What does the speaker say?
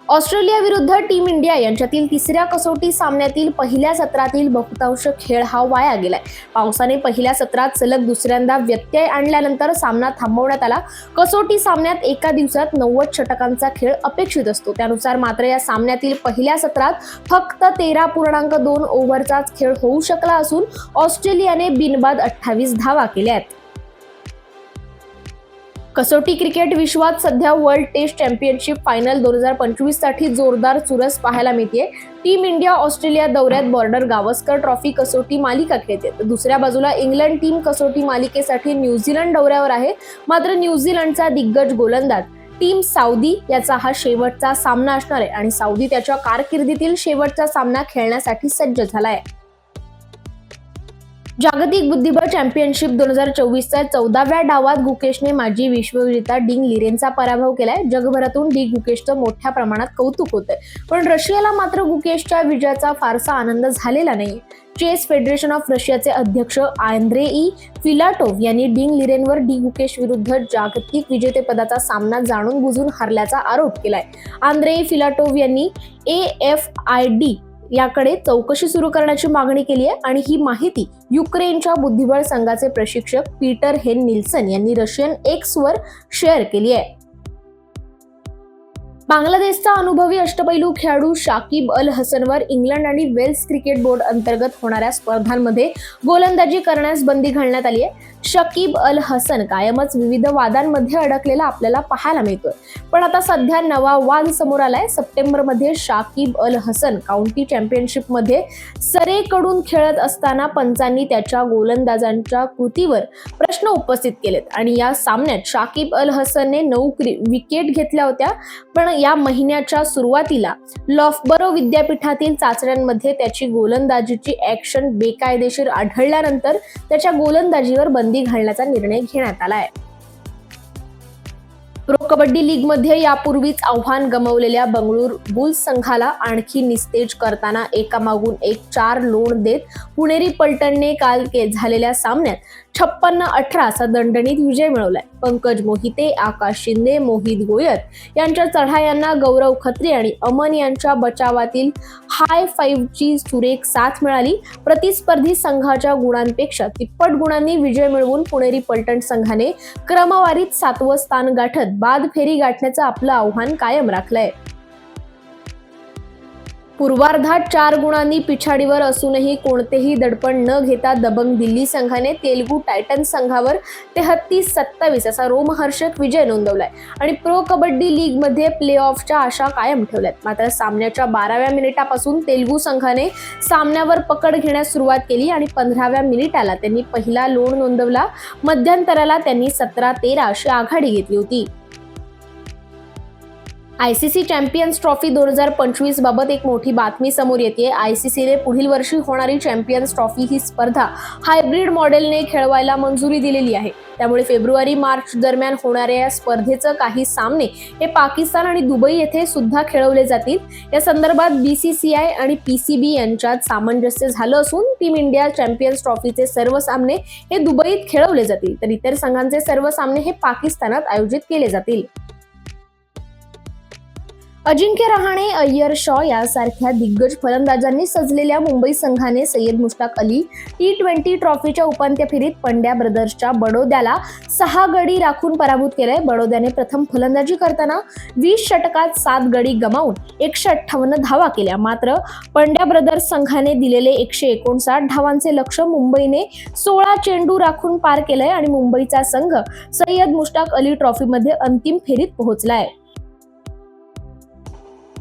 Australia विरुद्ध team India यांच्यातील तिसऱ्या कसोटी सामन्यातील पहिल्या सत्रातील बहुतांश खेळ हा वाया गेलाय. पावसाने पहिल्या सत्रात सलग दुसऱ्यांदा व्यत्यय आणल्यानंतर सामना थांबवण्यात आला. कसोटी सामन्यात एका दिवसात 90 षटकांचा खेळ अपेक्षित असतो. त्यानुसार मात्र या सामन्यातील पहिल्या सत्रात फक्त 13.2 ओव्हरचाच खेळ होऊ शकला असून ऑस्ट्रेलियाने बिनबाद 28 धावा केल्या आहेत. कसोटी क्रिकेट विश्वात सध्या वर्ल्ड टेस्ट चॅम्पियनशिप फायनल 2025 साठी जोरदार चुरस पाहायला मिळते. टीम इंडिया ऑस्ट्रेलिया दौऱ्यात बॉर्डर गावस्कर ट्रॉफी कसोटी मालिका खेळते, तर दुसऱ्या बाजूला इंग्लंड टीम कसोटी मालिकेसाठी न्यूझीलंड दौऱ्यावर आहे. मात्र न्यूझीलंडचा दिग्गज गोलंदाज टीम साऊदी याचा हा शेवटचा सामना असणार आहे आणि साऊदी त्याच्या कारकिर्दीतील शेवटचा सामना खेळण्यासाठी सज्ज झालाय. जागतिक बुद्धिबळ चॅम्पियनशिप 2024च्या 14व्या डावात गुकेशने माजी विश्वविजेता डिंग लिरेनचा पराभव केलाय. जगभरातून डी गुकेशचं मोठ्या प्रमाणात कौतुक होतंय, पण रशियाला मात्र गुकेशच्या विजयाचा फारसा आनंद झालेला नाही. चेस फेडरेशन ऑफ रशियाचे अध्यक्ष आंद्रेई फिलाटोव्ह यांनी डिंग लिरेनवर डी गुकेश विरुद्ध जागतिक विजेतेपदाचा सामना जाणून बुजून हरल्याचा आरोप केलाय. आंद्रेई फिलाटोव्ह यांनी AFID याकडे चौकशी सुरू करण्याची मागणी केली आहे आणि ही माहिती युक्रेनच्या बुद्धिबळ संघाचे प्रशिक्षक पीटर हेन निल्सन यांनी रशियन X वर शेअर केली आहे. बांगलादेशचा अनुभवी अष्टपैलू खेळाडू शाकिब अल हसनवर इंग्लंड आणि वेल्स क्रिकेट बोर्ड अंतर्गत होणाऱ्या स्पर्धांमध्ये गोलंदाजी करण्यास बंदी घालण्यात आली आहे. शाकिब अल हसन कायमच विविध वादांमध्ये अडकलेला आपल्याला पाहायला मिळतोय, पण आता सध्या नवा वाद समोर आलाय. सप्टेंबरमध्ये शाकिब अल हसन काउंटी चॅम्पियनशिपमध्ये सरेकडून खेळत असताना पंचांनी त्याच्या गोलंदाजांच्या कृतीवर प्रश्न उपस्थित केलेत आणि या सामन्यात शाकिब अल हसनने 9 विकेट घेतल्या होत्या. पण या महिन्याच्या सुरुवातीला लॉफ्टबरो विद्यापीठातील चाचण्यांमध्ये त्याची गोलंदाजीची ऍक्शन बेकायदेशीर आढळल्यानंतर त्याच्या गोलंदाजीवर बंदी घालण्याचा निर्णय घेण्यात आलाय. प्रो कबड्डी लीग मध्ये यापूर्वीच आव्हान गमावलेल्या बंगळूर बुल्स संघाला आणखी निस्तेज करताना एकामागून एक 4 लोण देत पुणेरी पलटणने काल झालेल्या सामन्यात 56-18 असा दणदणीत विजय मिळवलाय. पंकज मोहिते, आकाश शिंदे, मोहित गोयर यांच्या चढायांना गौरव खत्री आणि अमन यांच्या बचावातील हाय फाईव्हची सुरेख साथ मिळाली. प्रतिस्पर्धी संघाच्या गुणांपेक्षा तिप्पट गुणांनी विजय मिळवून पुणेरी पलटण संघाने क्रमवारीत 7वं स्थान गाठत बाद फेरी गाठण्याचं आपलं आव्हान कायम राखलंय. पूर्वार्धात 4 गुणांनी पिछाडीवर असूनही कोणतेही दडपण न घेता दबंग दिल्ली संघाने तेलुगू टायटन्स संघावर 33-27 असा रोमहर्षक विजय नोंदवलाय आणि प्रो कबड्डी लीग मध्ये प्ले ऑफच्या आशा कायम ठेवल्यात. मात्र सामन्याच्या 12व्या मिनिटापासून तेलुगू संघाने सामन्यावर पकड घेण्यास सुरुवात केली आणि 15व्या मिनिटाला त्यांनी पहिला लोण नोंदवला. मध्यंतराला त्यांनी 17-13 अशी आघाडी घेतली होती. ICC चॅम्पियन्स ट्रॉफी 2025 बाबत एक मोठी बातमी समोर येते. ICCने पुढील वर्षी होणारी चॅम्पियन्स ट्रॉफी ही स्पर्धा हायब्रिड मॉडेलने खेळवायला मंजुरी दिलेली आहे. त्यामुळे फेब्रुवारी-मार्च दरम्यान होणाऱ्या या स्पर्धेचं काही सामने हे पाकिस्तान आणि दुबई येथे सुद्धा खेळवले जातील. या संदर्भात BCCI आणि PCB यांच्यात सामंजस्य झालं असून टीम इंडिया चॅम्पियन्स ट्रॉफीचे सर्व सामने हे दुबईत खेळवले जातील, तर इतर संघांचे सर्व सामने हे पाकिस्तानात आयोजित केले जातील. अजिंक्य रहाणे, अय्यर शॉ यासारख्या दिग्गज फलंदाजांनी सजलेल्या मुंबई संघाने सय्यद मुश्ताक अली T20 ट्रॉफीच्या उपांत्य फेरीत पंड्या ब्रदर्सच्या बडोद्याला 6 गडी राखून पराभूत केलंय. बडोद्याने प्रथम फलंदाजी करताना 20 षटकात 7 गडी गमावून 158 धावा केल्या. मात्र पंड्या ब्रदर्स संघाने दिलेले 159 धावांचे लक्ष्य मुंबईने 16 चेंडू राखून पार केलंय आणि मुंबईचा संघ सय्यद मुश्ताक अली ट्रॉफीमध्ये अंतिम फेरीत पोहोचलाय.